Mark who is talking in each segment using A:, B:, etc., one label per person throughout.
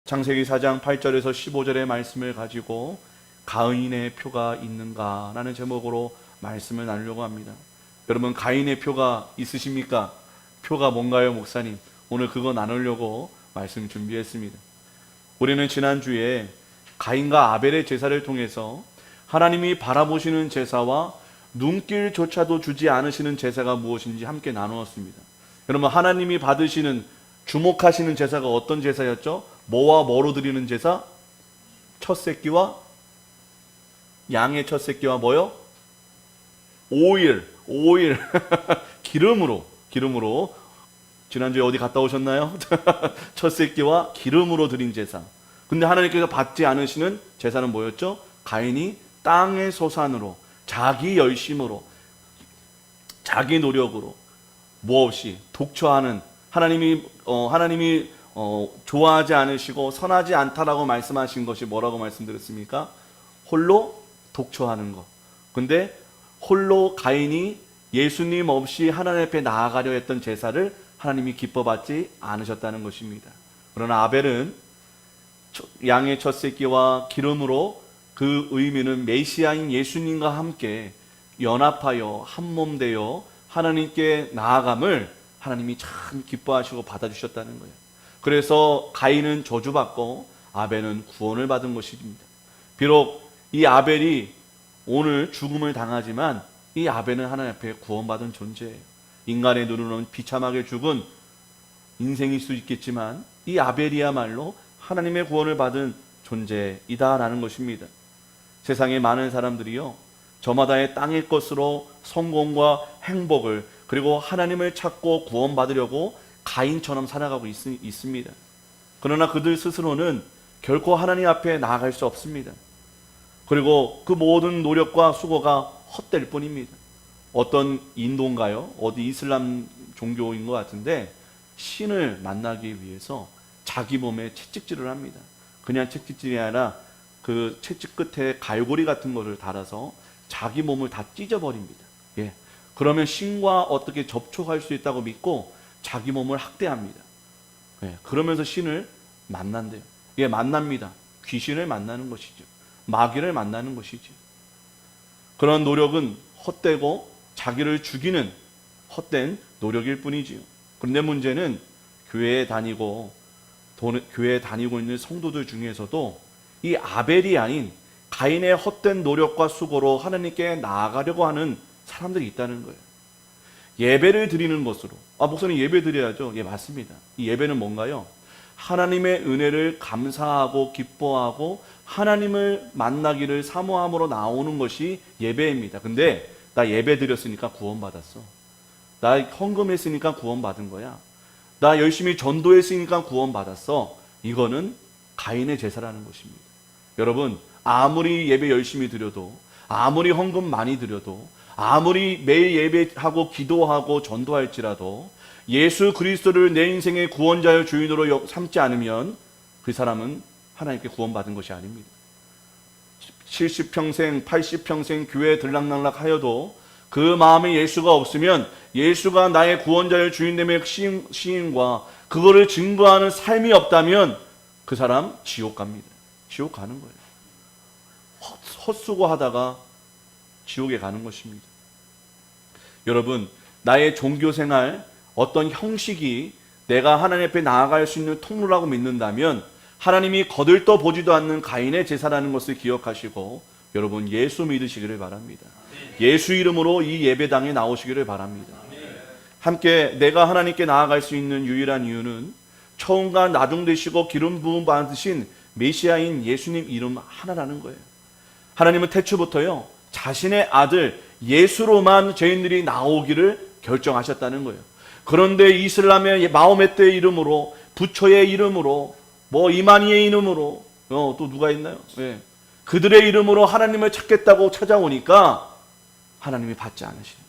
A: 창세기 4장 8절에서 15절의 말씀을 가지고 가인의 표가 있는가 라는 제목으로 말씀을 나누려고 합니다. 여러분, 가인의 표가 있으십니까? 표가 뭔가요, 목사님? 오늘 그거 나누려고 말씀 준비했습니다. 우리는 지난주에 가인과 아벨의 제사를 통해서 하나님이 바라보시는 제사와 눈길조차도 주지 않으시는 제사가 무엇인지 함께 나누었습니다. 여러분, 하나님이 받으시는, 주목하시는 제사가 어떤 제사였죠? 뭐와 뭐로 드리는 제사? 첫 새끼와, 양의 첫 새끼와 뭐요? 오일 기름으로. 지난주에 어디 갔다 오셨나요? 첫 새끼와 기름으로 드린 제사. 근데 하나님께서 받지 않으시는 제사는 뭐였죠? 가인이 땅의 소산으로, 자기 열심으로, 자기 노력으로, 뭐 없이 독초하는, 하나님이 좋아하지 않으시고 선하지 않다라고 말씀하신 것이 뭐라고 말씀드렸습니까? 홀로 독초하는 것. 근데 홀로 가인이 예수님 없이 하나님 앞에 나아가려 했던 제사를 하나님이 기뻐받지 않으셨다는 것입니다. 그러나 아벨은 양의 첫 새끼와 기름으로, 그 의미는 메시아인 예수님과 함께 연합하여 한몸되어 하나님께 나아감을 하나님이 참 기뻐하시고 받아주셨다는 거예요. 그래서 가인은 저주받고 아벨은 구원을 받은 것입니다. 비록 이 아벨이 오늘 죽음을 당하지만 이 아벨은 하나님 앞에 구원받은 존재예요. 인간의 눈으로는 비참하게 죽은 인생일 수 있겠지만 이 아벨이야말로 하나님의 구원을 받은 존재이다라는 것입니다. 세상에 많은 사람들이요, 저마다의 땅의 것으로 성공과 행복을, 그리고 하나님을 찾고 구원받으려고 가인처럼 살아가고 있습니다. 그러나 그들 스스로는 결코 하나님 앞에 나아갈 수 없습니다. 그리고 그 모든 노력과 수고가 헛될 뿐입니다. 어떤 인도인가요? 어디 이슬람 종교인 것 같은데 신을 만나기 위해서 자기 몸에 채찍질을 합니다. 그냥 채찍질이 아니라 그 채찍 끝에 갈고리 같은 거를 달아서 자기 몸을 다 찢어버립니다. 그러면 신과 어떻게 접촉할 수 있다고 믿고 자기 몸을 학대합니다. 그러면서 신을 만난대요. 만납니다. 귀신을 만나는 것이죠. 마귀를 만나는 것이죠. 그런 노력은 헛되고 자기를 죽이는 헛된 노력일 뿐이지요. 그런데 문제는 교회에 다니고 있는 성도들 중에서도 이 아벨이 아닌 가인의 헛된 노력과 수고로 하나님께 나아가려고 하는 사람들이 있다는 거예요. 예배를 드리는 것으로, 목사님 예배 드려야죠. 맞습니다. 이 예배는 뭔가요? 하나님의 은혜를 감사하고 기뻐하고 하나님을 만나기를 사모함으로 나오는 것이 예배입니다. 근데 나 예배 드렸으니까 구원받았어. 나 헌금했으니까 구원받은 거야. 나 열심히 전도했으니까 구원받았어. 이거는 가인의 제사라는 것입니다. 여러분, 아무리 예배 열심히 드려도, 아무리 헌금 많이 드려도, 아무리 매일 예배하고 기도하고 전도할지라도 예수 그리스도를 내 인생의 구원자여 주인으로 삼지 않으면 그 사람은 하나님께 구원받은 것이 아닙니다. 70평생 80평생 교회에 들락날락 하여도 그 마음에 예수가 없으면, 예수가 나의 구원자여 주인됨의 시인과 그거를 증거하는 삶이 없다면 그 사람 지옥 갑니다. 지옥 가는 거예요. 헛수고하다가 지옥에 가는 것입니다. 여러분, 나의 종교생활, 어떤 형식이 내가 하나님 앞에 나아갈 수 있는 통로라고 믿는다면 하나님이 거들떠 보지도 않는 가인의 제사라는 것을 기억하시고 여러분, 예수 믿으시기를 바랍니다. 예수 이름으로 이 예배당에 나오시기를 바랍니다. 함께 내가 하나님께 나아갈 수 있는 유일한 이유는 처음과 나중 되시고 기름 부음 받으신 메시아인 예수님 이름 하나라는 거예요. 하나님은 태초부터요, 자신의 아들 예수로만 죄인들이 나오기를 결정하셨다는 거예요. 그런데 이슬람의 마호메트의 이름으로, 부처의 이름으로, 이마니의 이름으로, 또 누가 있나요? 그들의 이름으로 하나님을 찾겠다고 찾아오니까 하나님이 받지 않으시는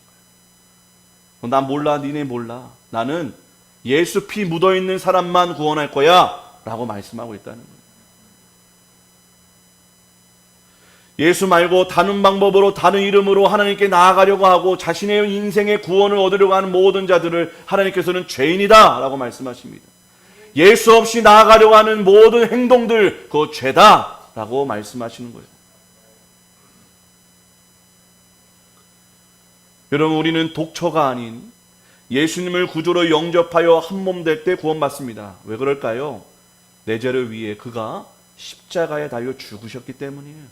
A: 거예요. 난 몰라, 니네 몰라. 나는 예수 피 묻어있는 사람만 구원할 거야 라고 말씀하고 있다는 거예요. 예수 말고 다른 방법으로, 다른 이름으로 하나님께 나아가려고 하고 자신의 인생의 구원을 얻으려고 하는 모든 자들을 하나님께서는 죄인이다 라고 말씀하십니다. 예수 없이 나아가려고 하는 모든 행동들 그거 죄다라고 말씀하시는 거예요. 여러분, 우리는 독처가 아닌 예수님을 구주로 영접하여 한 몸 될 때 구원받습니다. 왜 그럴까요? 내 죄를 위해 그가 십자가에 달려 죽으셨기 때문이에요.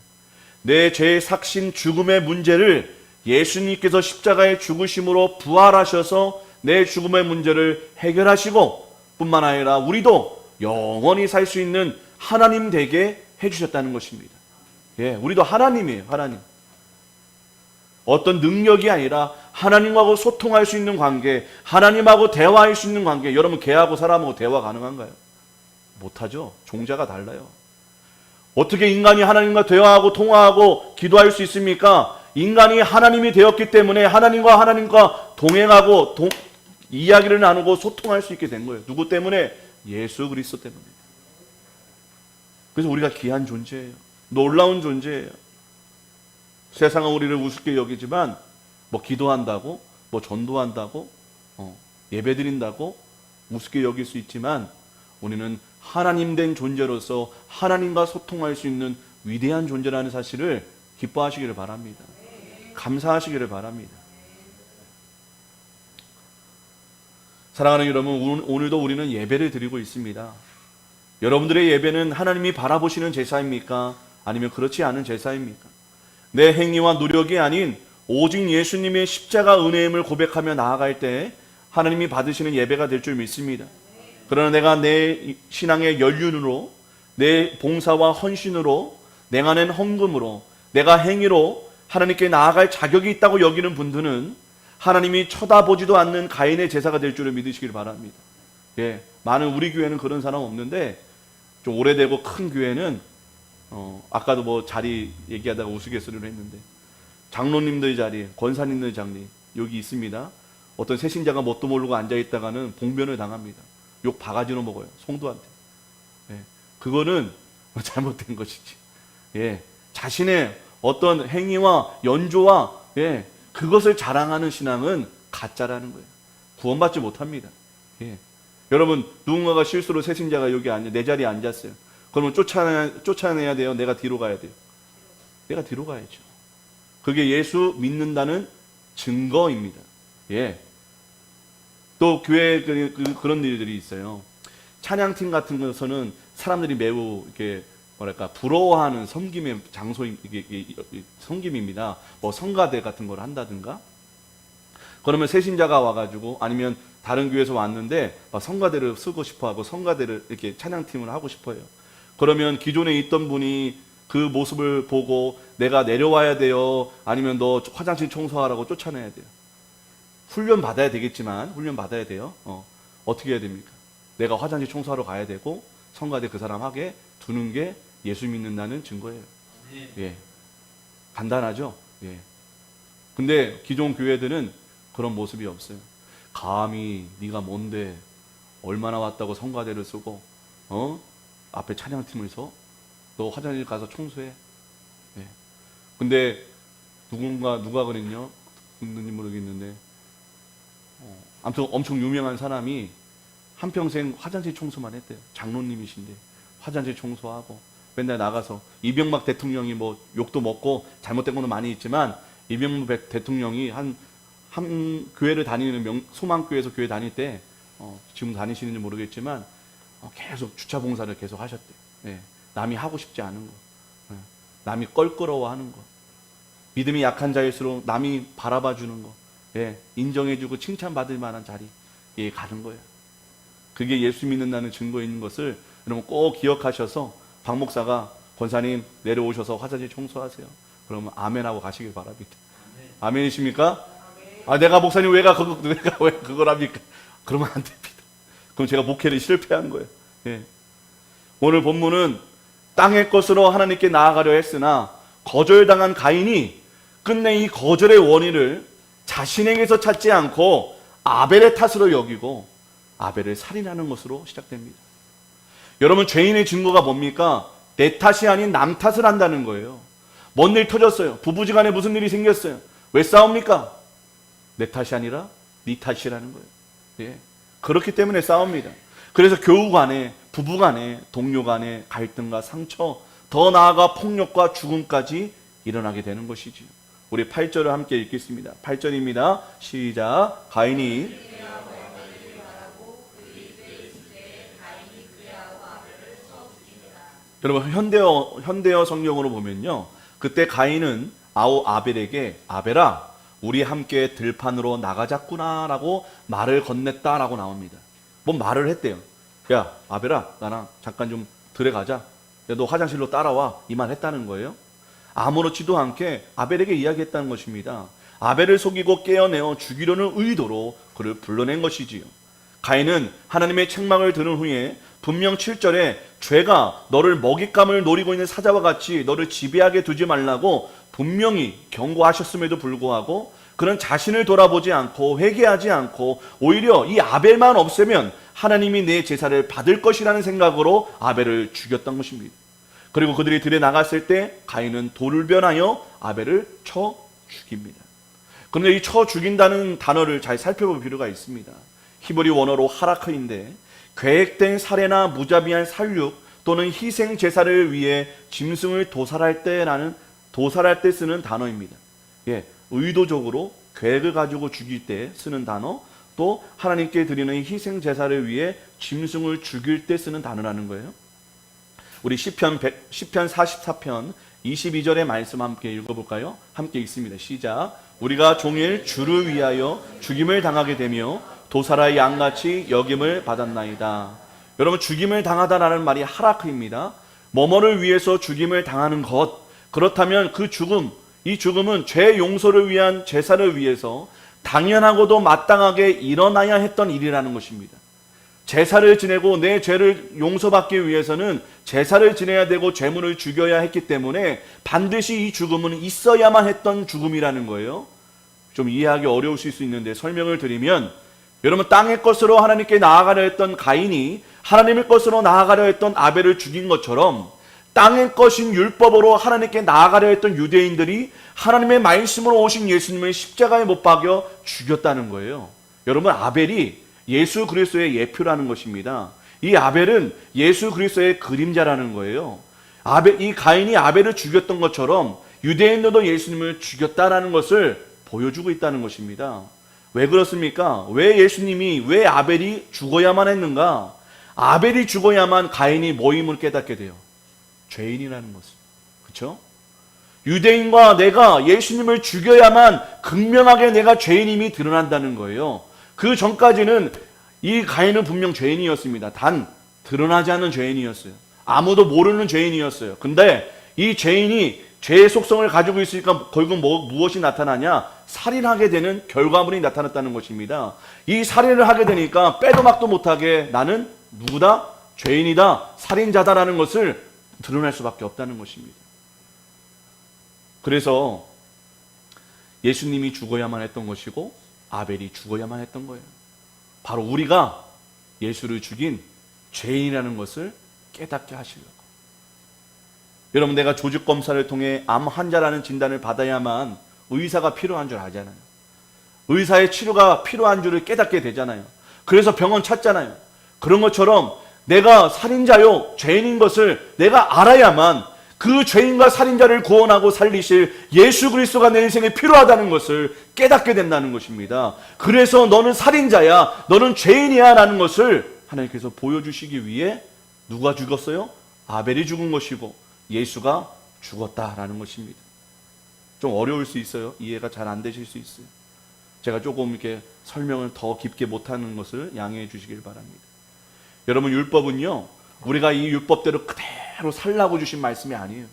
A: 내 죄의 삭신 죽음의 문제를 예수님께서 십자가에 죽으심으로 부활하셔서 내 죽음의 문제를 해결하시고 뿐만 아니라 우리도 영원히 살 수 있는 하나님 되게 해주셨다는 것입니다. 예, 우리도 하나님이에요. 하나님. 어떤 능력이 아니라 하나님하고 소통할 수 있는 관계, 하나님하고 대화할 수 있는 관계. 여러분, 개하고 사람하고 대화 가능한가요? 못하죠. 종자가 달라요. 어떻게 인간이 하나님과 대화하고 통화하고 기도할 수 있습니까? 인간이 하나님이 되었기 때문에 하나님과 동행하고 이야기를 나누고 소통할 수 있게 된 거예요. 누구 때문에? 예수 그리스도 때문에. 그래서 우리가 귀한 존재예요. 놀라운 존재예요. 세상은 우리를 우습게 여기지만 뭐 기도한다고, 뭐 전도한다고, 예배드린다고 우습게 여길 수 있지만 우리는 하나님 된 존재로서 하나님과 소통할 수 있는 위대한 존재라는 사실을 기뻐하시기를 바랍니다. 감사하시기를 바랍니다. 사랑하는 여러분, 오늘도 우리는 예배를 드리고 있습니다. 여러분들의 예배는 하나님이 바라보시는 제사입니까? 아니면 그렇지 않은 제사입니까? 내 행위와 노력이 아닌 오직 예수님의 십자가 은혜임을 고백하며 나아갈 때 하나님이 받으시는 예배가 될 줄 믿습니다. 그러나 내가 내 신앙의 연륜으로, 내 봉사와 헌신으로, 내가 낸 헌금으로, 내가 행위로 하나님께 나아갈 자격이 있다고 여기는 분들은 하나님이 쳐다보지도 않는 가인의 제사가 될 줄을 믿으시길 바랍니다. 예, 많은 우리 교회는 그런 사람 없는데 좀 오래되고 큰 교회는 아까도 뭐 자리 얘기하다가 우스갯소리로 했는데 장로님들 자리, 권사님들 자리 여기 있습니다. 어떤 새신자가 뭣도 모르고 앉아있다가는 봉변을 당합니다. 욕 바가지로 먹어요. 성도한테. 예, 그거는 잘못된 것이지. 예, 자신의 어떤 행위와 연조와 그것을 자랑하는 신앙은 가짜라는 거예요. 구원받지 못합니다. 예. 여러분, 누군가가 실수로 새신자가 여기 내 자리에 앉았어요. 그러면 쫓아내야 돼요? 내가 뒤로 가야 돼요? 내가 뒤로 가야죠. 그게 예수 믿는다는 증거입니다. 예. 또 교회에 그런 일들이 있어요. 찬양팀 같은 것에서는 사람들이 매우 이렇게 부러워하는 섬김의 섬김입니다. 뭐 성가대 같은 걸 한다든가. 그러면 새신자가 와가지고 아니면 다른 교회에서 왔는데 성가대를 쓰고 싶어하고 성가대를 이렇게 찬양팀을 하고 싶어요. 그러면 기존에 있던 분이 그 모습을 보고 내가 내려와야 돼요? 아니면 너 화장실 청소하라고 쫓아내야 돼요? 훈련 받아야 되겠지만 훈련 받아야 돼요. 어떻게 해야 됩니까? 내가 화장실 청소하러 가야 되고 성가대 그 사람 하게 두는 게 예수 믿는다는 증거예요. 예, 간단하죠. 예. 근데 기존 교회들은 그런 모습이 없어요. 감히 네가 뭔데 얼마나 왔다고 성가대를 쓰고 앞에 찬양팀을 서? 너 화장실 가서 청소해. 예. 근데 누가 그랬냐? 누군지 모르겠는데 아무튼 엄청 유명한 사람이 한평생 화장실 청소만 했대요. 장로님이신데 화장실 청소하고 맨날 나가서 이명박 대통령이 뭐 욕도 먹고 잘못된 거는 많이 있지만 이명박 대통령이 한 교회를 다니는 소망교회에서 교회 다닐 때 지금 다니시는지 모르겠지만 계속 주차 봉사를 계속 하셨대요. 예. 남이 하고 싶지 않은 거, 남이 껄끄러워하는 거, 믿음이 약한 자일수록 남이 바라봐 주는 거, 인정해주고 칭찬받을 만한 자리에 가는 거예요. 그게 예수 믿는다는 증거 있는 것을 여러분 꼭 기억하셔서 박 목사가 권사님 내려오셔서 화장실 청소하세요. 그러면 아멘하고 가시길 바랍니다. 아멘이십니까? 아, 내가 목사님 왜 그걸 합니까? 그러면 안 됩니다. 그럼 제가 목회를 실패한 거예요. 예. 오늘 본문은 땅의 것으로 하나님께 나아가려 했으나 거절당한 가인이 끝내 이 거절의 원인을 자신에게서 찾지 않고 아벨의 탓으로 여기고 아벨을 살인하는 것으로 시작됩니다. 여러분, 죄인의 증거가 뭡니까? 내 탓이 아닌 남 탓을 한다는 거예요. 뭔 일 터졌어요? 부부지간에 무슨 일이 생겼어요? 왜 싸웁니까? 내 탓이 아니라 네 탓이라는 거예요. 예. 그렇기 때문에 싸웁니다. 그래서 교우 간에, 부부 간에, 동료 간에 갈등과 상처, 더 나아가 폭력과 죽음까지 일어나게 되는 것이지요. 우리 8절을 함께 읽겠습니다. 8절입니다. 시작. 가인이 여러분 현대어 성경으로 보면요, 그때 가인은 아벨에게 아벨아 우리 함께 들판으로 나가자꾸나 라고 말을 건넸다라고 나옵니다. 뭔 말을 했대요. 야 아벨아 나랑 잠깐 좀 들에 가자. 야 너 화장실로 따라와. 이 말 했다는 거예요. 아무렇지도 않게 아벨에게 이야기했다는 것입니다. 아벨을 속이고 깨어내어 죽이려는 의도로 그를 불러낸 것이지요. 가인은 하나님의 책망을 들은 후에 분명 7절에 죄가 너를 먹잇감을 노리고 있는 사자와 같이 너를 지배하게 두지 말라고 분명히 경고하셨음에도 불구하고 그는 자신을 돌아보지 않고 회개하지 않고 오히려 이 아벨만 없애면 하나님이 내 제사를 받을 것이라는 생각으로 아벨을 죽였던 것입니다. 그리고 그들이 들에 나갔을 때 가인은 돌변하여 아벨을 쳐 죽입니다. 그런데 이 쳐 죽인다는 단어를 잘 살펴볼 필요가 있습니다. 히브리 원어로 하라크인데 계획된 살해나 무자비한 살육 또는 희생 제사를 위해 짐승을 도살할 때 쓰는 단어입니다. 의도적으로 계획을 가지고 죽일 때 쓰는 단어, 또 하나님께 드리는 희생 제사를 위해 짐승을 죽일 때 쓰는 단어라는 거예요. 우리 시편 44편 22절의 말씀 함께 읽어볼까요? 함께 읽습니다. 시작. 우리가 종일 주를 위하여 죽임을 당하게 되며 도살의 양같이 여김을 받았나이다. 여러분, 죽임을 당하다라는 말이 하라크입니다. 뭐뭐를 위해서 죽임을 당하는 것. 그렇다면 그 죽음, 이 죽음은 죄 용서를 위한 제사를 위해서 당연하고도 마땅하게 일어나야 했던 일이라는 것입니다. 제사를 지내고 내 죄를 용서받기 위해서는 제사를 지내야 되고 죄물을 죽여야 했기 때문에 반드시 이 죽음은 있어야만 했던 죽음이라는 거예요. 좀 이해하기 어려우실 수 있는데 설명을 드리면, 여러분, 땅의 것으로 하나님께 나아가려 했던 가인이 하나님의 것으로 나아가려 했던 아벨을 죽인 것처럼 땅의 것인 율법으로 하나님께 나아가려 했던 유대인들이 하나님의 말씀으로 오신 예수님을 십자가에 못 박여 죽였다는 거예요. 여러분, 아벨이 예수 그리스도의 예표라는 것입니다. 이 아벨은 예수 그리스도의 그림자라는 거예요. 이 가인이 아벨을 죽였던 것처럼 유대인들도 예수님을 죽였다라는 것을 보여주고 있다는 것입니다. 왜 그렇습니까? 왜 아벨이 죽어야만 했는가? 아벨이 죽어야만 가인이 뭐임을 깨닫게 돼요. 죄인이라는 것을. 그렇죠? 유대인과 내가 예수님을 죽여야만 극명하게 내가 죄인임이 드러난다는 거예요. 그 전까지는 이 가인은 분명 죄인이었습니다. 단 드러나지 않는 죄인이었어요. 아무도 모르는 죄인이었어요. 근데 이 죄인이 죄의 속성을 가지고 있으니까 결국 무엇이 나타나냐? 살인하게 되는 결과물이 나타났다는 것입니다. 이 살인을 하게 되니까 빼도 막도 못하게 나는 누구다? 죄인이다, 살인자다라는 것을 드러날 수밖에 없다는 것입니다. 그래서 예수님이 죽어야만 했던 것이고 아벨이 죽어야만 했던 거예요. 바로 우리가 예수를 죽인 죄인이라는 것을 깨닫게 하시려고. 여러분, 내가 조직 검사를 통해 암 환자라는 진단을 받아야만 의사가 필요한 줄 알잖아요. 의사의 치료가 필요한 줄을 깨닫게 되잖아요. 그래서 병원 찾잖아요. 그런 것처럼 내가 살인자요, 죄인인 것을 내가 알아야만 그 죄인과 살인자를 구원하고 살리실 예수 그리스도가 내 인생에 필요하다는 것을 깨닫게 된다는 것입니다. 그래서 너는 살인자야, 너는 죄인이야 라는 것을 하나님께서 보여주시기 위해 누가 죽었어요? 아벨이 죽은 것이고 예수가 죽었다라는 것입니다. 좀 어려울 수 있어요. 이해가 잘 안 되실 수 있어요. 제가 조금 이렇게 설명을 더 깊게 못하는 것을 양해해 주시길 바랍니다. 여러분, 율법은요, 우리가 이 율법대로 그대로 살라고 주신 말씀이 아니에요.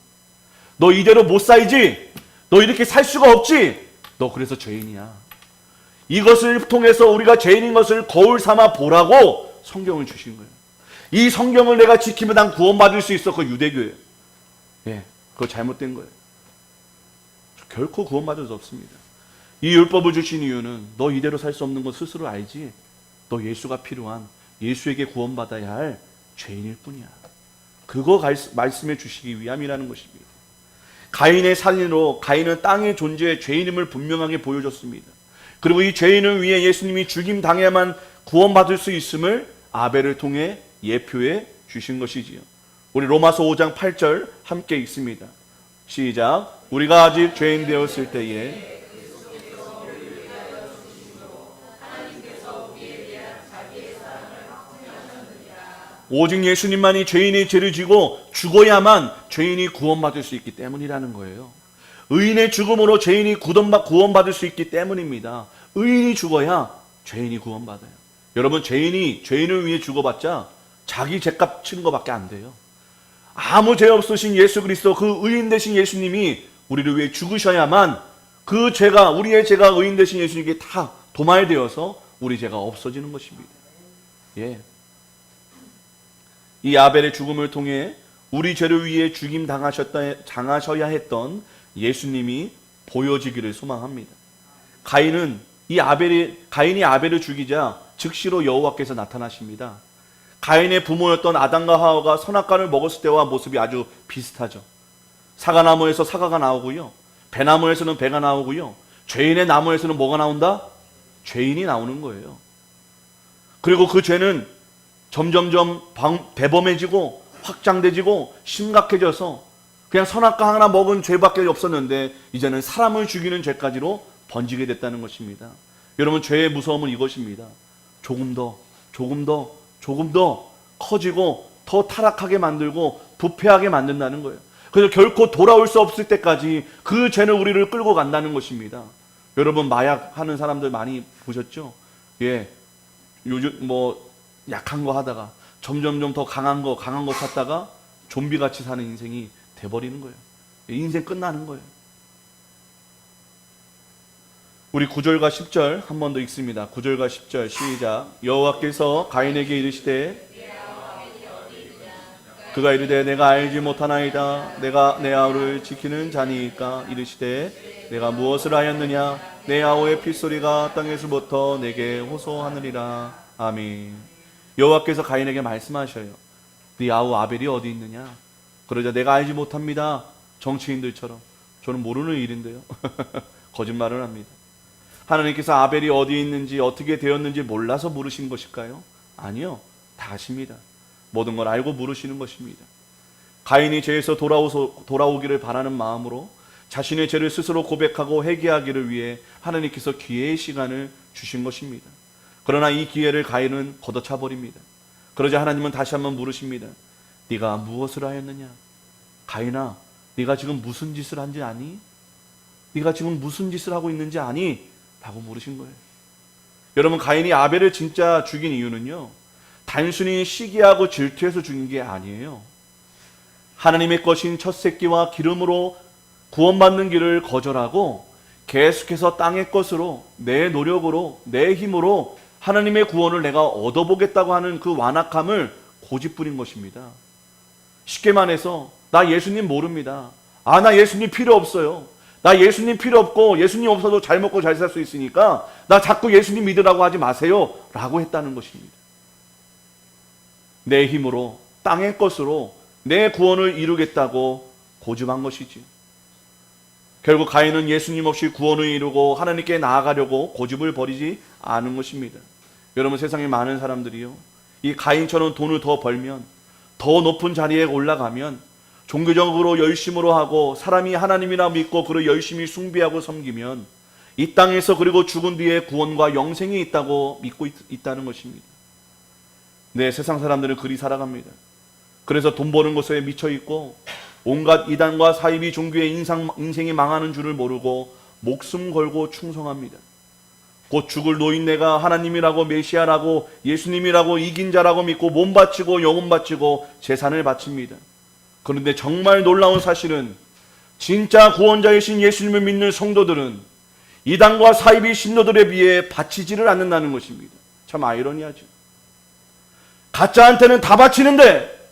A: 너 이대로 못 살지? 너 이렇게 살 수가 없지? 너 그래서 죄인이야. 이것을 통해서 우리가 죄인인 것을 거울 삼아 보라고 성경을 주신 거예요. 이 성경을 내가 지키면 난 구원받을 수 있어. 그거 유대교예요. 그거 잘못된 거예요. 결코 구원받을 수 없습니다. 이 율법을 주신 이유는 너 이대로 살 수 없는 거 스스로 알지? 너 예수가 필요한, 예수에게 구원받아야 할 죄인일 뿐이야. 그거 말씀해 주시기 위함이라는 것입니다. 가인의 살인으로 가인은 땅의 존재의 죄인임을 분명하게 보여줬습니다. 그리고 이 죄인을 위해 예수님이 죽임 당해야만 구원받을 수 있음을 아벨을 통해 예표해 주신 것이지요. 우리 로마서 5장 8절 함께 읽습니다. 시작. 우리가 아직 죄인 되었을 때에 오직 예수님만이 죄인의 죄를 지고 죽어야만 죄인이 구원받을 수 있기 때문이라는 거예요. 의인의 죽음으로 죄인이 구원받을 수 있기 때문입니다. 의인이 죽어야 죄인이 구원받아요. 여러분, 죄인을 위해 죽어봤자 자기 죄값 치는 것밖에 안 돼요. 아무 죄 없으신 예수 그리스도, 그 의인 되신 예수님이 우리를 위해 죽으셔야만 그 죄가, 우리의 죄가 의인 되신 예수님께 다 도말되어서 우리 죄가 없어지는 것입니다. 예. 이 아벨의 죽음을 통해 우리 죄를 위해 죽임 당하셔야 했던 예수님이 보여지기를 소망합니다. 가인이 아벨을 죽이자 즉시로 여호와께서 나타나십니다. 가인의 부모였던 아담과 하와가 선악과를 먹었을 때와 모습이 아주 비슷하죠. 사과나무에서 사과가 나오고요, 배나무에서는 배가 나오고요, 죄인의 나무에서는 뭐가 나온다? 죄인이 나오는 거예요. 그리고 그 죄는 점점점 대범해지고 확장되지고 심각해져서 그냥 선악과 하나 먹은 죄밖에 없었는데 이제는 사람을 죽이는 죄까지로 번지게 됐다는 것입니다. 여러분, 죄의 무서움은 이것입니다. 조금 더 커지고 더 타락하게 만들고 부패하게 만든다는 거예요. 그래서 결코 돌아올 수 없을 때까지 그 죄는 우리를 끌고 간다는 것입니다. 여러분, 마약 하는 사람들 많이 보셨죠? 예, 요즘 약한 거 하다가 점점점 더 강한 거 찾다가 좀비같이 사는 인생이 돼버리는 거예요. 인생 끝나는 거예요. 우리 9절과 10절 한 번 더 읽습니다. 9절과 10절 시작. 여호와께서 가인에게 이르시되 그가 이르되 내가 알지 못하나이다. 내가 내 아우를 지키는 자니까. 이르시되 내가 무엇을 하였느냐. 내 아우의 핏소리가 땅에서부터 내게 호소하느니라. 아멘. 여호와께서 가인에게 말씀하셔요. 네 아우 아벨이 어디 있느냐. 그러자 내가 알지 못합니다. 정치인들처럼. 저는 모르는 일인데요. 거짓말을 합니다. 하나님께서 아벨이 어디에 있는지 어떻게 되었는지 몰라서 물으신 것일까요? 아니요, 다 아십니다. 모든 걸 알고 물으시는 것입니다. 가인이 죄에서 돌아오기를 바라는 마음으로 자신의 죄를 스스로 고백하고 회개하기를 위해 하나님께서 기회의 시간을 주신 것입니다. 그러나 이 기회를 가인은 걷어차 버립니다. 그러자 하나님은 다시 한번 물으십니다. 네가 무엇을 하였느냐? 가인아, 네가 지금 무슨 짓을 한지 아니? 네가 지금 무슨 짓을 하고 있는지 아니? 라고 물으신 거예요. 여러분, 가인이 아벨을 진짜 죽인 이유는요, 단순히 시기하고 질투해서 죽인 게 아니에요. 하나님의 것인 첫 새끼와 기름으로 구원받는 길을 거절하고 계속해서 땅의 것으로, 내 노력으로, 내 힘으로 하나님의 구원을 내가 얻어보겠다고 하는 그 완악함을 고집부린 것입니다. 쉽게 말해서 나 예수님 모릅니다. 나 예수님 필요 없어요. 나 예수님 필요 없고 예수님 없어도 잘 먹고 잘 살 수 있으니까 나 자꾸 예수님 믿으라고 하지 마세요 라고 했다는 것입니다. 내 힘으로, 땅의 것으로 내 구원을 이루겠다고 고집한 것이지. 결국 가인은 예수님 없이 구원을 이루고 하나님께 나아가려고 고집을 버리지 않은 것입니다. 여러분, 세상에 많은 사람들이요, 이 가인처럼 돈을 더 벌면, 더 높은 자리에 올라가면, 종교적으로 열심으로 하고 사람이 하나님이나 믿고 그를 열심히 숭배하고 섬기면 이 땅에서 그리고 죽은 뒤에 구원과 영생이 있다고 믿고 있다는 것입니다. 네, 세상 사람들은 그리 살아갑니다. 그래서 돈 버는 것에 미쳐 있고 온갖 이단과 사이비 종교의 인생이 망하는 줄을 모르고 목숨 걸고 충성합니다. 곧 죽을 노인네가 하나님이라고 메시아라고 예수님이라고 이긴 자라고 믿고 몸 바치고 영혼 바치고 재산을 바칩니다. 그런데 정말 놀라운 사실은 진짜 구원자이신 예수님을 믿는 성도들은 이단과 사이비 신도들에 비해 바치지를 않는다는 것입니다. 참 아이러니하죠. 가짜한테는 다 바치는데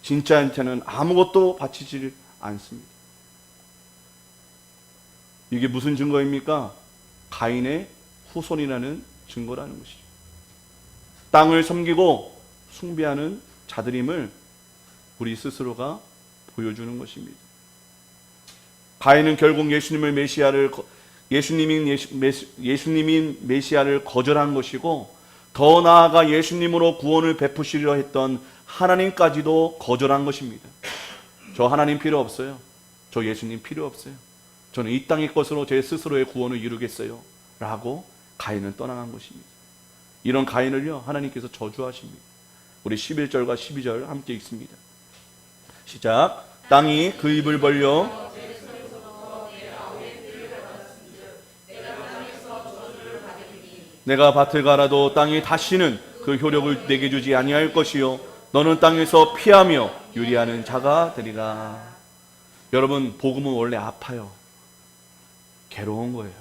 A: 진짜한테는 아무것도 바치지를 않습니다. 이게 무슨 증거입니까? 가인의 후손이라는 증거라는 것이죠. 땅을 섬기고 숭배하는 자들임을 우리 스스로가 보여주는 것입니다. 가인은 결국 예수님인 메시아를 거절한 것이고 더 나아가 예수님으로 구원을 베푸시려 했던 하나님까지도 거절한 것입니다. 저 하나님 필요 없어요. 저 예수님 필요 없어요. 저는 이 땅의 것으로 제 스스로의 구원을 이루겠어요 라고 가인은 떠나간 것입니다. 이런 가인을요 하나님께서 저주하십니다. 우리 11절과 12절 함께 읽습니다. 시작. 땅이 그 입을 벌려 내가 밭을 갈아도 땅이 다시는 그 효력을 내게 주지 아니할 것이요 너는 땅에서 피하며 유리하는 자가 되리라. 여러분, 복음은 원래 아파요. 괴로운 거예요.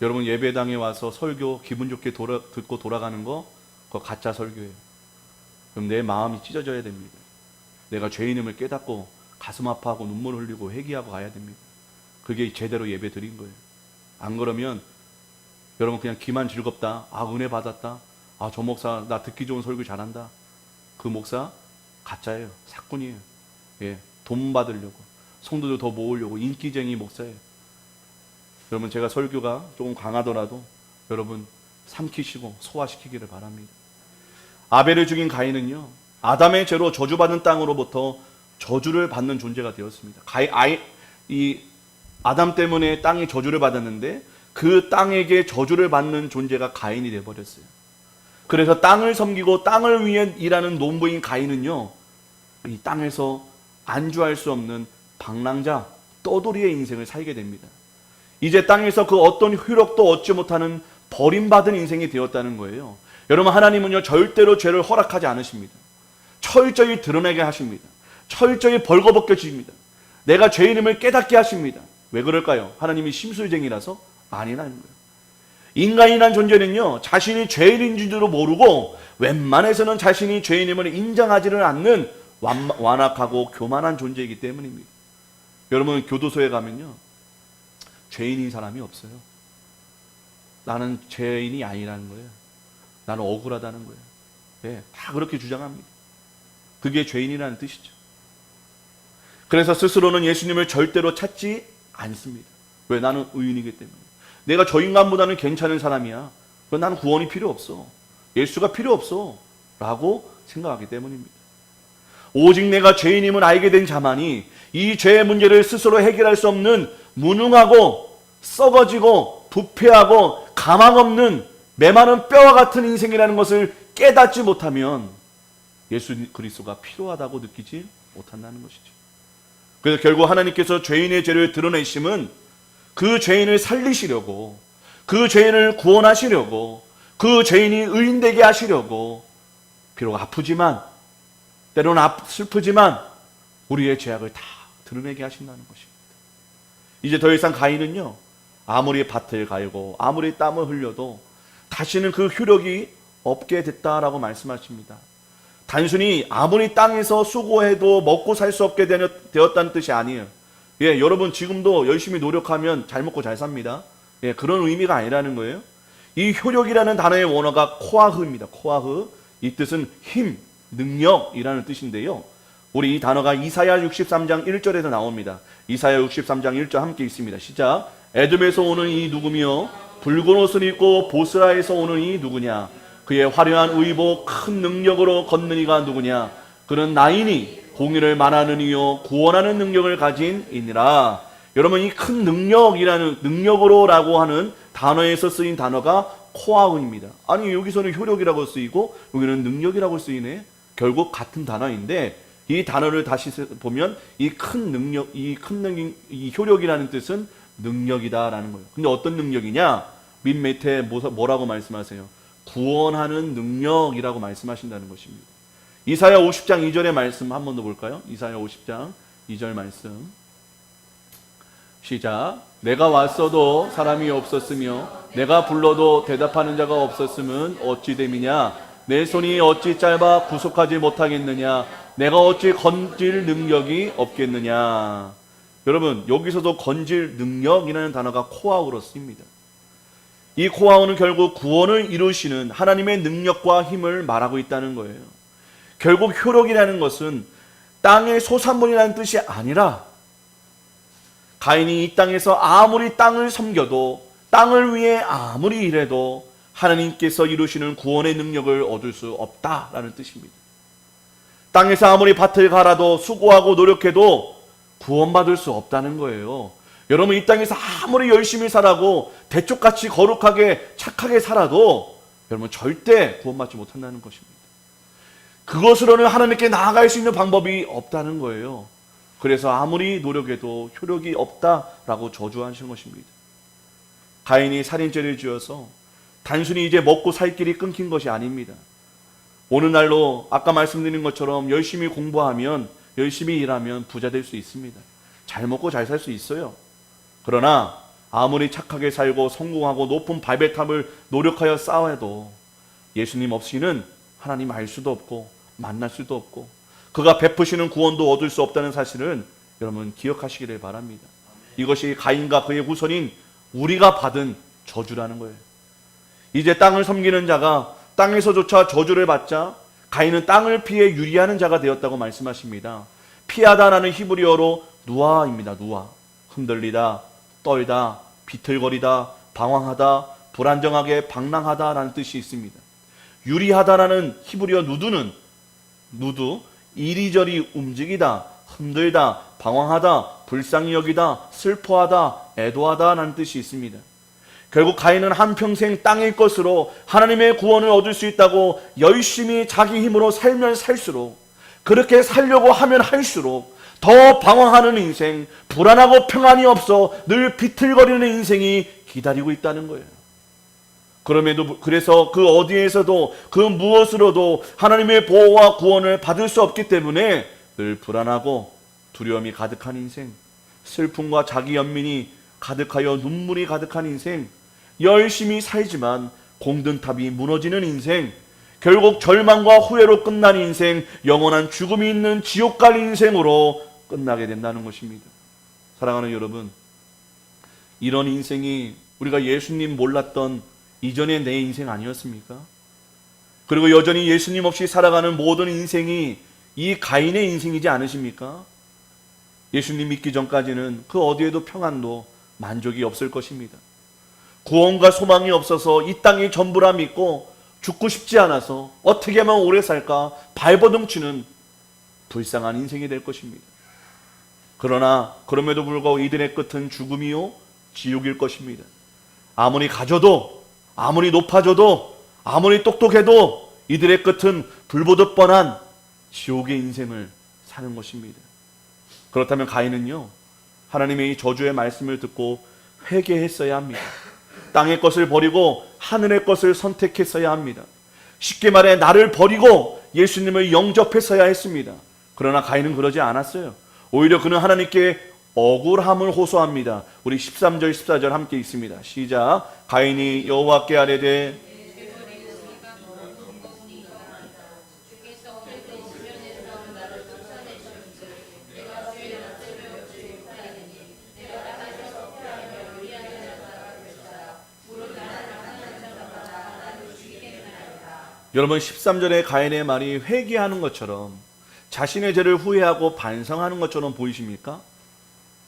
A: 여러분, 예배당에 와서 설교 기분 좋게 듣고 돌아가는 거 그거 가짜 설교예요. 그럼 내 마음이 찢어져야 됩니다. 내가 죄인임을 깨닫고 가슴 아파하고 눈물 흘리고 회개하고 가야 됩니다. 그게 제대로 예배 드린 거예요. 안 그러면 여러분 그냥 귀만 즐겁다. 아, 은혜 받았다. 아, 저 목사 나 듣기 좋은 설교 잘한다. 그 목사 가짜예요. 사꾼이에요. 예, 돈 받으려고, 성도들 더 모으려고 인기쟁이 목사예요. 여러분, 제가 설교가 조금 강하더라도 여러분 삼키시고 소화시키기를 바랍니다. 아벨을 죽인 가인은요, 아담의 죄로 저주받은 땅으로부터 저주를 받는 존재가 되었습니다. 이 아담 때문에 땅이 저주를 받았는데 그 땅에게 저주를 받는 존재가 가인이 되어버렸어요. 그래서 땅을 섬기고 땅을 위해 일하는 농부인 가인은요, 이 땅에서 안주할 수 없는 방랑자, 떠돌이의 인생을 살게 됩니다. 이제 땅에서 그 어떤 효력도 얻지 못하는 버림받은 인생이 되었다는 거예요. 여러분, 하나님은요 절대로 죄를 허락하지 않으십니다. 철저히 드러내게 하십니다. 철저히 벌거벗겨 주십니다. 내가 죄인임을 깨닫게 하십니다. 왜 그럴까요? 하나님이 심술쟁이라서? 아니라는 거예요. 인간이란 존재는요 자신이 죄인인 줄도 모르고 웬만해서는 자신이 죄인임을 인정하지를 않는 완악하고 교만한 존재이기 때문입니다. 여러분, 교도소에 가면요 죄인인 사람이 없어요. 나는 죄인이 아니라는 거예요. 나는 억울하다는 거예요. 예, 다 그렇게 주장합니다. 그게 죄인이라는 뜻이죠. 그래서 스스로는 예수님을 절대로 찾지 않습니다. 왜? 나는 의인이기 때문에. 내가 저 인간보다는 괜찮은 사람이야. 그럼 나는 구원이 필요 없어. 예수가 필요 없어. 라고 생각하기 때문입니다. 오직 내가 죄인임을 알게 된 자만이 이 죄의 문제를 스스로 해결할 수 없는 무능하고 썩어지고 부패하고 가망 없는 메마른 뼈와 같은 인생이라는 것을 깨닫지 못하면 예수 그리스도가 필요하다고 느끼지 못한다는 것이죠. 그래서 결국 하나님께서 죄인의 죄를 드러내심은 그 죄인을 살리시려고, 그 죄인을 구원하시려고, 그 죄인이 의인되게 하시려고, 비록 아프지만, 때로는 슬프지만 우리의 죄악을 다 드러내게 하신다는 것입니다. 이제 더 이상 가인은요 아무리 밭을 갈고 아무리 땀을 흘려도 다시는 그 효력이 없게 됐다라고 말씀하십니다. 단순히 아무리 땅에서 수고해도 먹고 살 수 없게 되었다는 뜻이 아니에요. 예, 여러분 지금도 열심히 노력하면 잘 먹고 잘 삽니다. 예, 그런 의미가 아니라는 거예요. 이 효력이라는 단어의 원어가 코아흐입니다. 코아흐. 이 뜻은 힘, 능력이라는 뜻인데요. 우리 이 단어가 이사야 63장 1절에서 나옵니다. 이사야 63장 1절 함께 읽습니다. 시작. 에돔에서 오는 이 누구며 붉은 옷을 입고 보스라에서 오는 이 누구냐. 그의 화려한 의복 큰 능력으로 걷는 이가 누구냐. 그는 나이니 공의를 말하는 이요 구원하는 능력을 가진 이니라. 여러분, 이 큰 능력이라는 능력으로라고 하는 단어에서 쓰인 단어가 코아흐입니다. 아니, 여기서는 효력이라고 쓰이고 여기는 능력이라고 쓰이네. 결국 같은 단어인데 이 단어를 다시 보면 이 큰 능력, 이 효력이라는 뜻은 능력이다라는 거예요. 근데 어떤 능력이냐? 밑 밑에 뭐라고 말씀하세요? 구원하는 능력이라고 말씀하신다는 것입니다. 이사야 50장 2절의 말씀 한 번 더 볼까요? 이사야 50장 2절 말씀. 시작. 내가 왔어도 사람이 없었으며 내가 불러도 대답하는 자가 없었으면 어찌 됨이냐. 내 손이 어찌 짧아 구속하지 못하겠느냐. 내가 어찌 건질 능력이 없겠느냐. 여러분, 여기서도 건질 능력이라는 단어가 코아우로 쓰입니다. 이 코아우는 결국 구원을 이루시는 하나님의 능력과 힘을 말하고 있다는 거예요. 결국 효력이라는 것은 땅의 소산물이라는 뜻이 아니라 가인이 이 땅에서 아무리 땅을 섬겨도 땅을 위해 아무리 일해도 하나님께서 이루시는 구원의 능력을 얻을 수 없다라는 뜻입니다. 땅에서 아무리 밭을 갈아도 수고하고 노력해도 구원받을 수 없다는 거예요. 여러분, 이 땅에서 아무리 열심히 살아고 대쪽같이 거룩하게 착하게 살아도 여러분 절대 구원받지 못한다는 것입니다. 그것으로는 하나님께 나아갈 수 있는 방법이 없다는 거예요. 그래서 아무리 노력해도 효력이 없다라고 저주하신 것입니다. 가인이 살인죄를 지어서 단순히 이제 먹고 살 길이 끊긴 것이 아닙니다. 오늘날로 아까 말씀드린 것처럼 열심히 공부하면, 열심히 일하면 부자 될 수 있습니다. 잘 먹고 잘 살 수 있어요. 그러나 아무리 착하게 살고 성공하고 높은 발베탑을 노력하여 쌓아도 예수님 없이는 하나님 알 수도 없고 만날 수도 없고 그가 베푸시는 구원도 얻을 수 없다는 사실은 여러분 기억하시기를 바랍니다. 이것이 가인과 그의 후손인 우리가 받은 저주라는 거예요. 이제 땅을 섬기는 자가 땅에서조차 저주를 받자 가인은 땅을 피해 유리하는 자가 되었다고 말씀하십니다. 피하다라는 히브리어로 누아입니다. 누아. 흔들리다, 떨다, 비틀거리다, 방황하다, 불안정하게 방랑하다라는 뜻이 있습니다. 유리하다라는 히브리어 누드는 이리저리 움직이다, 흔들다, 방황하다, 불쌍히 여기다, 슬퍼하다, 애도하다라는 뜻이 있습니다. 결국 가인은 한평생 땅의 것으로 하나님의 구원을 얻을 수 있다고 열심히 자기 힘으로 살면 살수록, 그렇게 살려고 하면 할수록 더 방황하는 인생, 불안하고 평안이 없어 늘 비틀거리는 인생이 기다리고 있다는 거예요. 그래서 그 어디에서도 그 무엇으로도 하나님의 보호와 구원을 받을 수 없기 때문에 늘 불안하고 두려움이 가득한 인생, 슬픔과 자기 연민이 가득하여 눈물이 가득한 인생, 열심히 살지만 공든탑이 무너지는 인생, 결국 절망과 후회로 끝난 인생, 영원한 죽음이 있는 지옥 갈 인생으로 끝나게 된다는 것입니다. 사랑하는 여러분, 이런 인생이 우리가 예수님 몰랐던 이전의 내 인생 아니었습니까? 그리고 여전히 예수님 없이 살아가는 모든 인생이 이 가인의 인생이지 않으십니까? 예수님 믿기 전까지는 그 어디에도 평안도 만족이 없을 것입니다. 구원과 소망이 없어서 이 땅이 전부라 믿고 죽고 싶지 않아서 어떻게 하면 오래 살까 발버둥치는 불쌍한 인생이 될 것입니다. 그러나 그럼에도 불구하고 이들의 끝은 죽음이요 지옥일 것입니다. 아무리 가져도, 아무리 높아져도, 아무리 똑똑해도 이들의 끝은 불보듯 뻔한 지옥의 인생을 사는 것입니다. 그렇다면 가인은요, 하나님의 이 저주의 말씀을 듣고 회개했어야 합니다. 땅의 것을 버리고 하늘의 것을 선택했어야 합니다. 쉽게 말해 나를 버리고 예수님을 영접했어야 했습니다. 그러나 가인은 그러지 않았어요. 오히려 그는 하나님께 억울함을 호소합니다. 우리 13절 14절 함께 읽습니다. 시작. 가인이 여호와께 아뢰되 여러분, 13절의 가인의 말이 회개하는 것처럼 자신의 죄를 후회하고 반성하는 것처럼 보이십니까?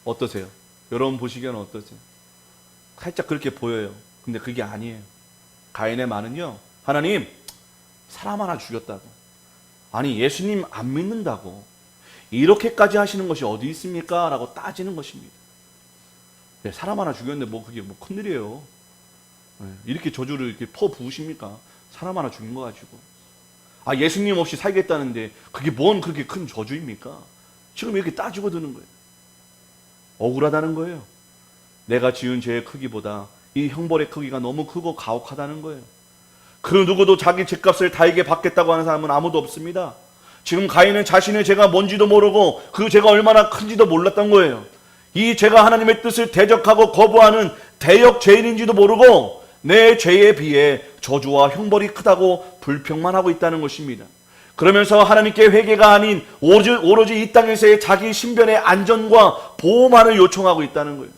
A: 어떠세요? 여러분 보시기에는 어떠세요? 살짝 그렇게 보여요. 근데 그게 아니에요. 가인의 말은요, 하나님 사람 하나 죽였다고, 아니 예수님 안 믿는다고 이렇게까지 하시는 것이 어디 있습니까? 라고 따지는 것입니다. 사람 하나 죽였는데 그게 큰일이에요. 이렇게 저주를 이렇게 퍼부으십니까? 사람 하나 죽인 거 가지고. 예수님 없이 살겠다는데 그게 뭔 그렇게 큰 저주입니까? 지금 이렇게 따지고 드는 거예요. 억울하다는 거예요. 내가 지은 죄의 크기보다 이 형벌의 크기가 너무 크고 가혹하다는 거예요. 그 누구도 자기 죄값을 다에게 받겠다고 하는 사람은 아무도 없습니다. 지금 가인은 자신의 죄가 뭔지도 모르고 그 죄가 얼마나 큰지도 몰랐던 거예요. 이 죄가 하나님의 뜻을 대적하고 거부하는 대역 죄인인지도 모르고 내 죄에 비해 저주와 형벌이 크다고 불평만 하고 있다는 것입니다. 그러면서 하나님께 회개가 아닌 오로지 이 땅에서의 자기 신변의 안전과 보호만을 요청하고 있다는 거예요.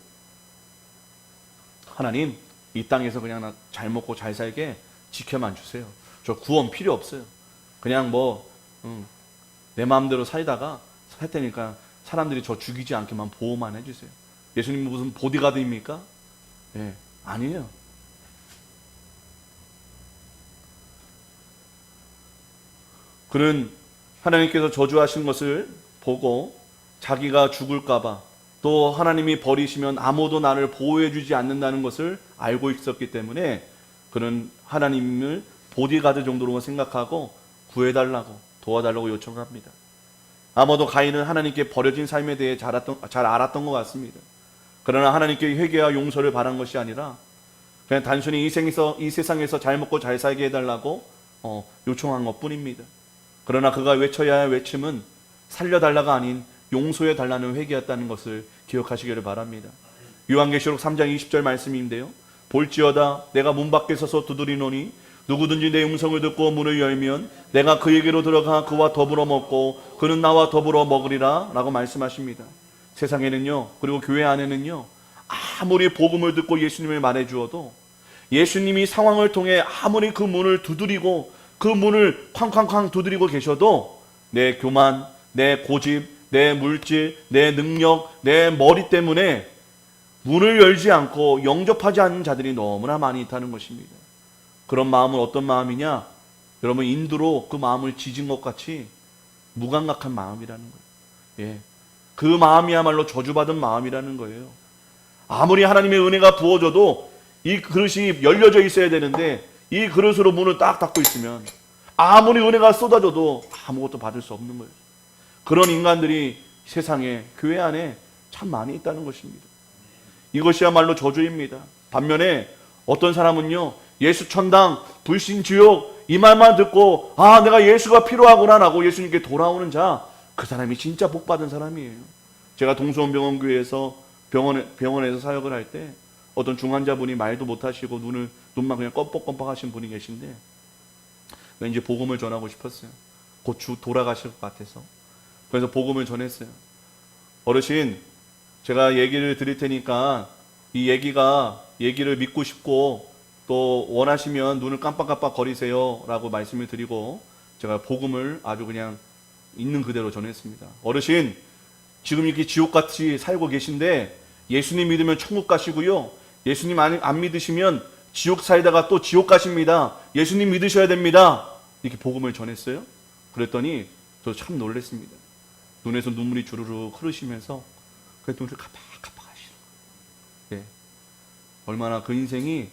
A: 하나님, 이 땅에서 그냥 나 잘 먹고 잘 살게 지켜만 주세요. 저 구원 필요 없어요. 그냥 내 마음대로 살다가 살 테니까 사람들이 저 죽이지 않게만 보호만 해주세요. 예수님 무슨 보디가드입니까? 아니에요. 그는 하나님께서 저주하신 것을 보고 자기가 죽을까봐, 또 하나님이 버리시면 아무도 나를 보호해주지 않는다는 것을 알고 있었기 때문에 그는 하나님을 보디가드 정도로 생각하고 구해달라고, 도와달라고 요청합니다. 아마도 가인은 하나님께 버려진 삶에 대해 잘 알았던 것 같습니다. 그러나 하나님께 회개와 용서를 바란 것이 아니라 그냥 단순히 이 세상에서 잘 먹고 잘 살게 해달라고 요청한 것 뿐입니다. 그러나 그가 외쳐야 할 외침은 살려달라가 아닌 용서해달라는 회개였다는 것을 기억하시기를 바랍니다. 요한계시록 3장 20절 말씀인데요, 볼지어다 내가 문 밖에 서서 두드리노니 누구든지 내 음성을 듣고 문을 열면 내가 그에게로 들어가 그와 더불어 먹고 그는 나와 더불어 먹으리라 라고 말씀하십니다. 세상에는요, 그리고 교회 안에는요, 아무리 복음을 듣고 예수님을 말해주어도 예수님이 상황을 통해 아무리 그 문을 두드리고 그 문을 쾅쾅쾅 두드리고 계셔도 내 교만, 내 고집, 내 물질, 내 능력, 내 머리 때문에 문을 열지 않고 영접하지 않는 자들이 너무나 많이 있다는 것입니다. 그런 마음은 어떤 마음이냐? 여러분, 인두로 그 마음을 지진 것 같이 무감각한 마음이라는 거예요. 예. 그 마음이야말로 저주받은 마음이라는 거예요. 아무리 하나님의 은혜가 부어져도 이 그릇이 열려져 있어야 되는데 이 그릇으로 문을 딱 닫고 있으면 아무리 은혜가 쏟아져도 아무것도 받을 수 없는 거예요. 그런 인간들이 세상에, 교회 안에 참 많이 있다는 것입니다. 이것이야말로 저주입니다. 반면에 어떤 사람은요, 예수 천당, 불신 지옥 이 말만 듣고 내가 예수가 필요하구나 라고 예수님께 돌아오는 자, 그 사람이 진짜 복받은 사람이에요. 제가 동수원병원교회에서 병원에서 사역을 할 때 어떤 중환자분이 말도 못하시고 눈만 그냥 껌뻑껌뻑 하신 분이 계신데 왠지 복음을 전하고 싶었어요. 곧 돌아가실 것 같아서. 그래서 복음을 전했어요. 어르신, 제가 얘기를 드릴 테니까 이 얘기를 믿고 싶고 또 원하시면 눈을 깜빡깜빡 거리세요 라고 말씀을 드리고 제가 복음을 아주 그냥 있는 그대로 전했습니다. 어르신, 지금 이렇게 지옥같이 살고 계신데 예수님 믿으면 천국 가시고요, 예수님 안 믿으시면 지옥 살다가 또 지옥 가십니다. 예수님 믿으셔야 됩니다. 이렇게 복음을 전했어요. 그랬더니 저 참 놀랐습니다. 눈에서 눈물이 주르륵 흐르시면서 그 눈을 깜빡깜빡 하시는 거예요. 예. 얼마나 그 인생이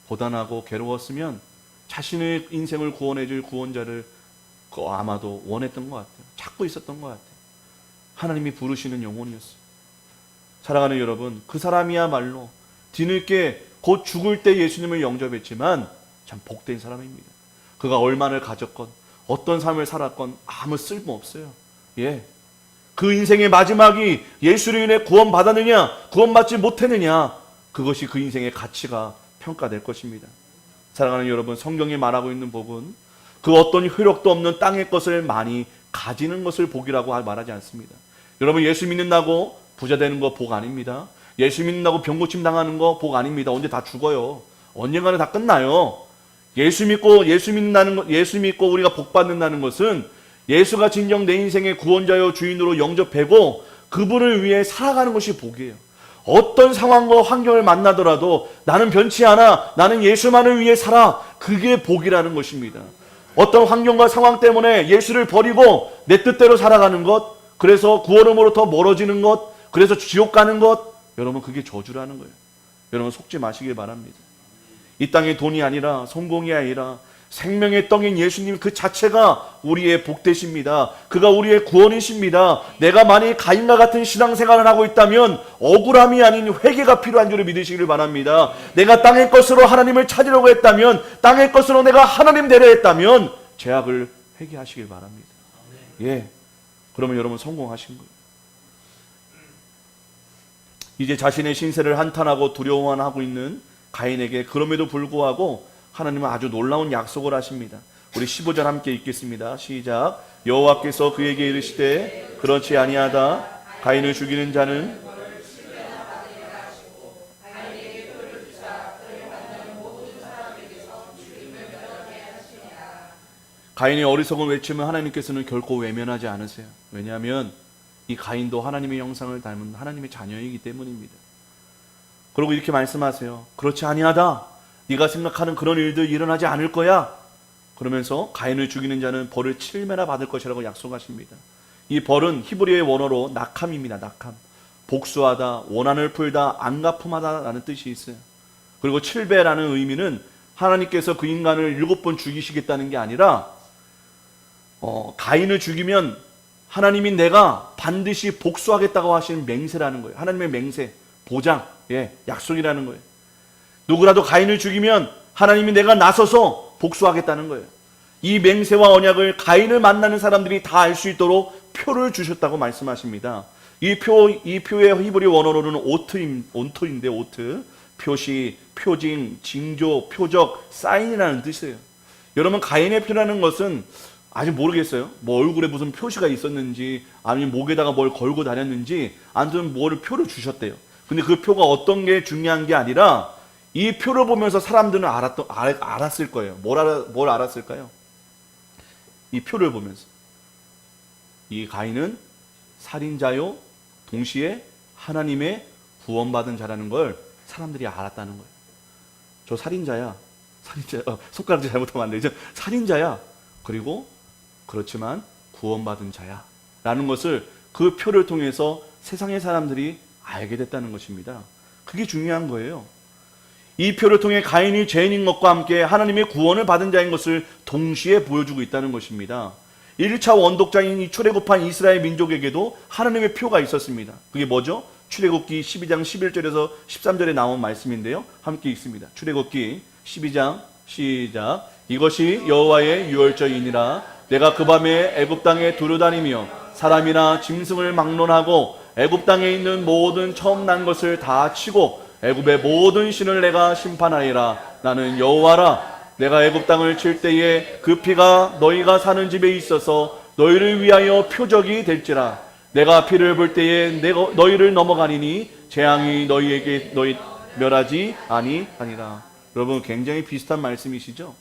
A: 고단하고 괴로웠으면 자신의 인생을 구원해줄 구원자를 아마도 원했던 것 같아요. 찾고 있었던 것 같아요. 하나님이 부르시는 영혼이었어요. 사랑하는 여러분, 그 사람이야말로 뒤늦게 곧 죽을 때 예수님을 영접했지만 참 복된 사람입니다. 그가 얼마를 가졌건 어떤 삶을 살았건 아무 쓸모없어요. 예. 그 인생의 마지막이 예수로 인해 구원받았느냐 구원받지 못했느냐, 그것이 그 인생의 가치가 평가될 것입니다. 사랑하는 여러분, 성경이 말하고 있는 복은 그 어떤 효력도 없는 땅의 것을 많이 가지는 것을 복이라고 말하지 않습니다. 여러분, 예수 믿는다고 부자 되는 거 복 아닙니다. 예수 믿는다고 병고침 당하는 거 복 아닙니다. 언제 다 죽어요. 언젠가는 다 끝나요. 예수 믿고 우리가 복 받는다는 것은 예수가 진정 내 인생의 구원자요 주인으로 영접하고 그분을 위해 살아가는 것이 복이에요. 어떤 상황과 환경을 만나더라도 나는 변치 않아, 나는 예수만을 위해 살아, 그게 복이라는 것입니다. 어떤 환경과 상황 때문에 예수를 버리고 내 뜻대로 살아가는 것, 그래서 구원으로부터 멀어지는 것, 그래서 지옥 가는 것, 여러분, 그게 저주라는 거예요. 여러분, 속지 마시길 바랍니다. 이 땅의 돈이 아니라, 성공이 아니라 생명의 떡인 예수님 그 자체가 우리의 복되십니다. 그가 우리의 구원이십니다. 내가 만일 가인과 같은 신앙생활을 하고 있다면 억울함이 아닌 회개가 필요한 줄을 믿으시기를 바랍니다. 내가 땅의 것으로 하나님을 찾으려고 했다면, 땅의 것으로 내가 하나님 되려 했다면 죄악을 회개하시길 바랍니다. 예, 그러면 여러분 성공하신 거예요. 이제 자신의 신세를 한탄하고 두려워만 하고 있는 가인에게 그럼에도 불구하고 하나님은 아주 놀라운 약속을 하십니다. 우리 15절 함께 읽겠습니다. 시작. 여호와께서 그에게 이르시되 그렇지 아니하다. 가인을 죽이는 자는 가인의 어리석은 외침을 하나님께서는 결코 외면하지 않으세요. 왜냐하면 이 가인도 하나님의 형상을 닮은 하나님의 자녀이기 때문입니다. 그리고 이렇게 말씀하세요. 그렇지 아니하다. 네가 생각하는 그런 일들 일어나지 않을 거야. 그러면서 가인을 죽이는 자는 벌을 7배나 받을 것이라고 약속하십니다. 이 벌은 히브리어의 원어로 낙함입니다. 낙함. 복수하다, 원한을 풀다, 안갚음하다 라는 뜻이 있어요. 그리고 7배라는 의미는 하나님께서 그 인간을 7번 죽이시겠다는 게 아니라 가인을 죽이면 하나님이 내가 반드시 복수하겠다고 하시는 맹세라는 거예요. 하나님의 맹세, 보장, 약속이라는 거예요. 누구라도 가인을 죽이면 하나님이 내가 나서서 복수하겠다는 거예요. 이 맹세와 언약을 가인을 만나는 사람들이 다 알 수 있도록 표를 주셨다고 말씀하십니다. 이 표의 히브리 원어로는 온토인데 오트. 표시, 표징, 징조, 표적, 사인이라는 뜻이에요. 여러분, 가인의 표라는 것은 아직 모르겠어요. 뭐 얼굴에 무슨 표시가 있었는지 아니면 목에다가 뭘 걸고 다녔는지 아무튼 뭘 표를 주셨대요. 근데 그 표가 어떤 게 중요한 게 아니라 이 표를 보면서 사람들은 알았을 거예요. 뭘 알았을까요? 이 표를 보면서 이 가인은 살인자요 동시에 하나님의 구원받은 자라는 걸 사람들이 알았다는 거예요. 저 살인자야. 손가락질 잘못하면 안 되죠. 살인자야. 그리고 그렇지만 구원받은 자야 라는 것을 그 표를 통해서 세상의 사람들이 알게 됐다는 것입니다. 그게 중요한 거예요. 이 표를 통해 가인이 죄인인 것과 함께 하나님의 구원을 받은 자인 것을 동시에 보여주고 있다는 것입니다. 1차 원독자인 이 출애굽한 이스라엘 민족에게도 하나님의 표가 있었습니다. 그게 뭐죠? 출애굽기 12장 11절에서 13절에 나온 말씀인데요. 함께 읽습니다. 출애굽기 12장 시작. 이것이 여호와의 유월절이니라. 내가 그 밤에 애굽 땅에 두루다니며 사람이나 짐승을 막론하고 애굽 땅에 있는 모든 처음 난 것을 다 치고 애굽의 모든 신을 내가 심판하리라. 나는 여호와라. 내가 애굽 땅을 칠 때에 그 피가 너희가 사는 집에 있어서 너희를 위하여 표적이 될지라. 내가 피를 볼 때에 너희를 넘어가니니 재앙이 너희에게 멸하지 아니하니라. 여러분, 굉장히 비슷한 말씀이시죠?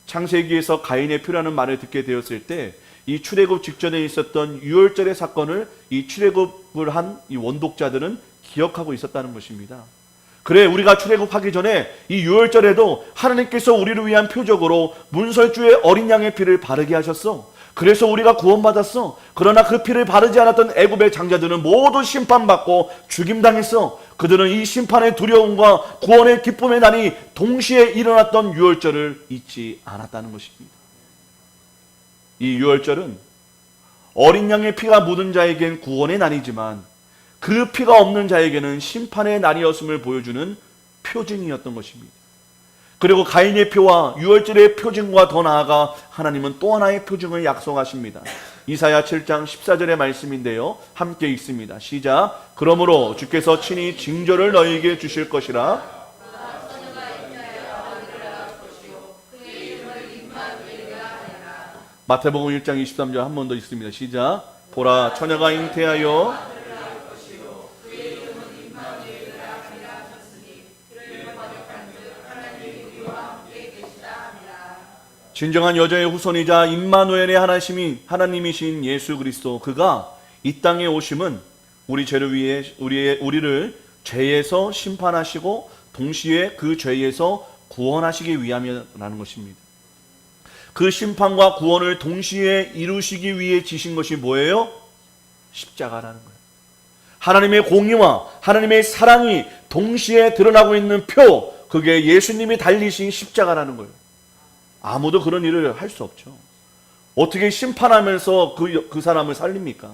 A: 창세기에서 가인의 표라는 말을 듣게 되었을 때 이 출애굽 직전에 있었던 유월절의 사건을 이 출애굽을 한 이 원독자들은 기억하고 있었다는 것입니다. 그래, 우리가 출애굽하기 전에 이 유월절에도 하나님께서 우리를 위한 표적으로 문설주의 어린 양의 피를 바르게 하셨어. 그래서 우리가 구원받았어. 그러나 그 피를 바르지 않았던 애굽의 장자들은 모두 심판받고 죽임당했어. 그들은 이 심판의 두려움과 구원의 기쁨의 날이 동시에 일어났던 유월절을 잊지 않았다는 것입니다. 이 유월절은 어린 양의 피가 묻은 자에겐 구원의 날이지만 그 피가 없는 자에게는 심판의 날이었음을 보여주는 표징이었던 것입니다. 그리고 가인의 표와 유월절의 표징과 더 나아가 하나님은 또 하나의 표징을 약속하십니다. 이사야 7장 14절의 말씀인데요. 함께 읽습니다. 시작. 그러므로 주께서 친히 징조를 너희에게 주실 것이라. 마태복음 1장 23절 한 번 더 읽습니다. 시작. 보라, 처녀가 잉태하여 진정한 여자의 후손이자 임마누엘의 하나님이신 예수 그리스도, 그가 이 땅에 오심은 우리 죄를 위해 우리를 죄에서 심판하시고 동시에 그 죄에서 구원하시기 위함이라는 것입니다. 그 심판과 구원을 동시에 이루시기 위해 지신 것이 뭐예요? 십자가라는 거예요. 하나님의 공의와 하나님의 사랑이 동시에 드러나고 있는 표, 그게 예수님이 달리신 십자가라는 거예요. 아무도 그런 일을 할 수 없죠. 어떻게 심판하면서 그 사람을 살립니까?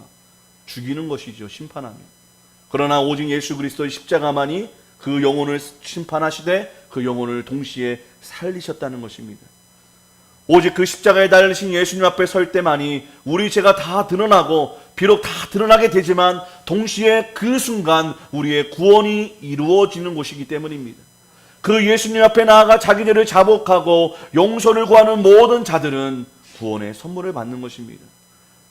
A: 죽이는 것이죠, 심판하면. 그러나 오직 예수 그리스도의 십자가만이 그 영혼을 심판하시되 그 영혼을 동시에 살리셨다는 것입니다. 오직 그 십자가에 달리신 예수님 앞에 설 때만이 우리 죄가 다 드러나고, 비록 다 드러나게 되지만 동시에 그 순간 우리의 구원이 이루어지는 곳이기 때문입니다. 그 예수님 앞에 나아가 자기 죄를 자복하고 용서를 구하는 모든 자들은 구원의 선물을 받는 것입니다.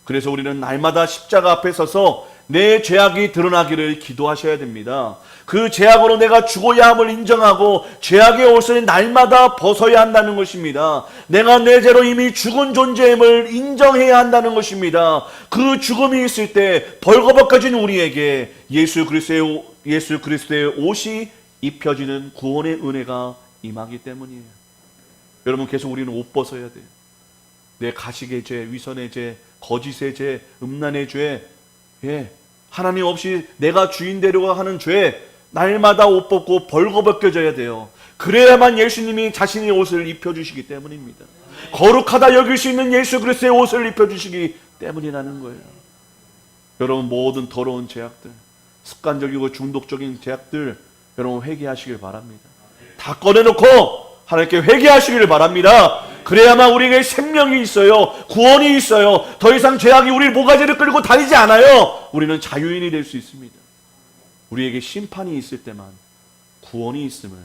A: 그래서 우리는 날마다 십자가 앞에 서서 내 죄악이 드러나기를 기도하셔야 됩니다. 그 죄악으로 내가 죽어야 함을 인정하고 죄악의 옷을 날마다 벗어야 한다는 것입니다. 내가 내 죄로 이미 죽은 존재임을 인정해야 한다는 것입니다. 그 죽음이 있을 때 벌거벗겨진 우리에게 예수 그리스도의, 그리스도의, 옷이 입혀지는 구원의 은혜가 임하기 때문이에요. 여러분, 계속 우리는 옷 벗어야 돼요. 내 가식의 죄, 위선의 죄, 거짓의 죄, 음란의 죄, 하나님 없이 내가 주인 되려고 하는 죄, 날마다 옷 벗고 벌거벗겨져야 돼요. 그래야만 예수님이 자신의 옷을 입혀주시기 때문입니다. 거룩하다 여길 수 있는 예수 그리스도의 옷을 입혀주시기 때문이라는 거예요. 여러분, 모든 더러운 죄악들, 습관적이고 중독적인 죄악들, 여러분 회개하시길 바랍니다. 다 꺼내놓고 하나님께 회개하시길 바랍니다. 그래야만 우리에게 생명이 있어요. 구원이 있어요. 더 이상 죄악이 우리 모가지를 끌고 다니지 않아요. 우리는 자유인이 될 수 있습니다. 우리에게 심판이 있을 때만 구원이 있음을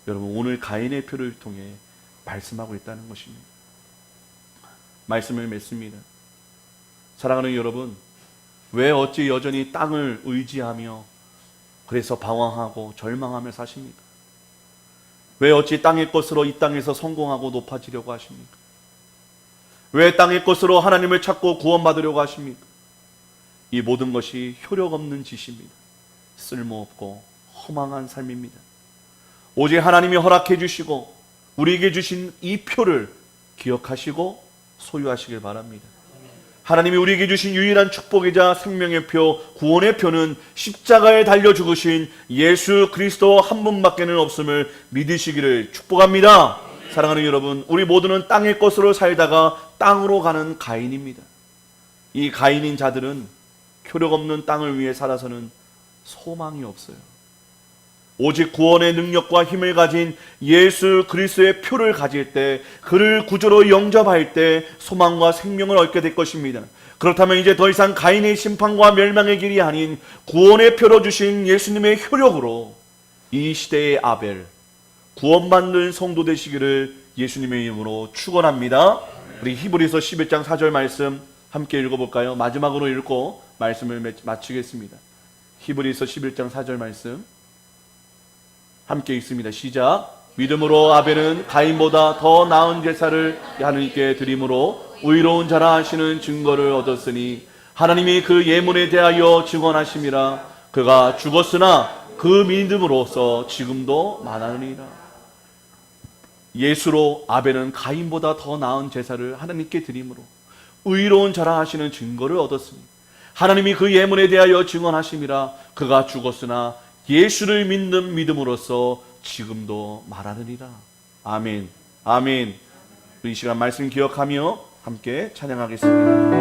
A: 여러분, 오늘 가인의 표를 통해 말씀하고 있다는 것입니다. 말씀을 맺습니다. 사랑하는 여러분, 왜 어찌 여전히 땅을 의지하며 그래서 방황하고 절망하며 사십니까? 왜 어찌 땅의 것으로 이 땅에서 성공하고 높아지려고 하십니까? 왜 땅의 것으로 하나님을 찾고 구원받으려고 하십니까? 이 모든 것이 효력 없는 짓입니다. 쓸모없고 허망한 삶입니다. 오직 하나님이 허락해 주시고 우리에게 주신 이 표를 기억하시고 소유하시길 바랍니다. 하나님이 우리에게 주신 유일한 축복이자 생명의 표, 구원의 표는 십자가에 달려 죽으신 예수 그리스도 한 분밖에는 없음을 믿으시기를 축복합니다. 사랑하는 여러분, 우리 모두는 땅의 것으로 살다가 땅으로 가는 가인입니다. 이 가인인 자들은 효력 없는 땅을 위해 살아서는 소망이 없어요. 오직 구원의 능력과 힘을 가진 예수 그리스도의 표를 가질 때, 그를 구주로 영접할 때 소망과 생명을 얻게 될 것입니다. 그렇다면 이제 더 이상 가인의 심판과 멸망의 길이 아닌 구원의 표로 주신 예수님의 효력으로 이 시대의 아벨, 구원받는 성도 되시기를 예수님의 이름으로 축원합니다. 우리 히브리서 11장 4절 말씀 함께 읽어볼까요? 마지막으로 읽고 말씀을 마치겠습니다. 히브리서 11장 4절 말씀 함께 읽습니다. 시작. 믿음으로 아벨은 가인보다 더 나은 제사를 하나님께 드림으로 의로운 자라 하시는 증거를 얻었으니 하나님이 그 예문에 대하여 증언하심이라. 그가 죽었으나 그 믿음으로써 지금도 만하느니라. 예수로 아벨은 가인보다 더 나은 제사를 하나님께 드림으로 의로운 자라 하시는 증거를 얻었으니 하나님이 그 예문에 대하여 증언하심이라. 그가 죽었으나 예수를 믿는 믿음으로써 지금도 말하느니라. 아멘. 아멘. 우리 이 시간 말씀 기억하며 함께 찬양하겠습니다.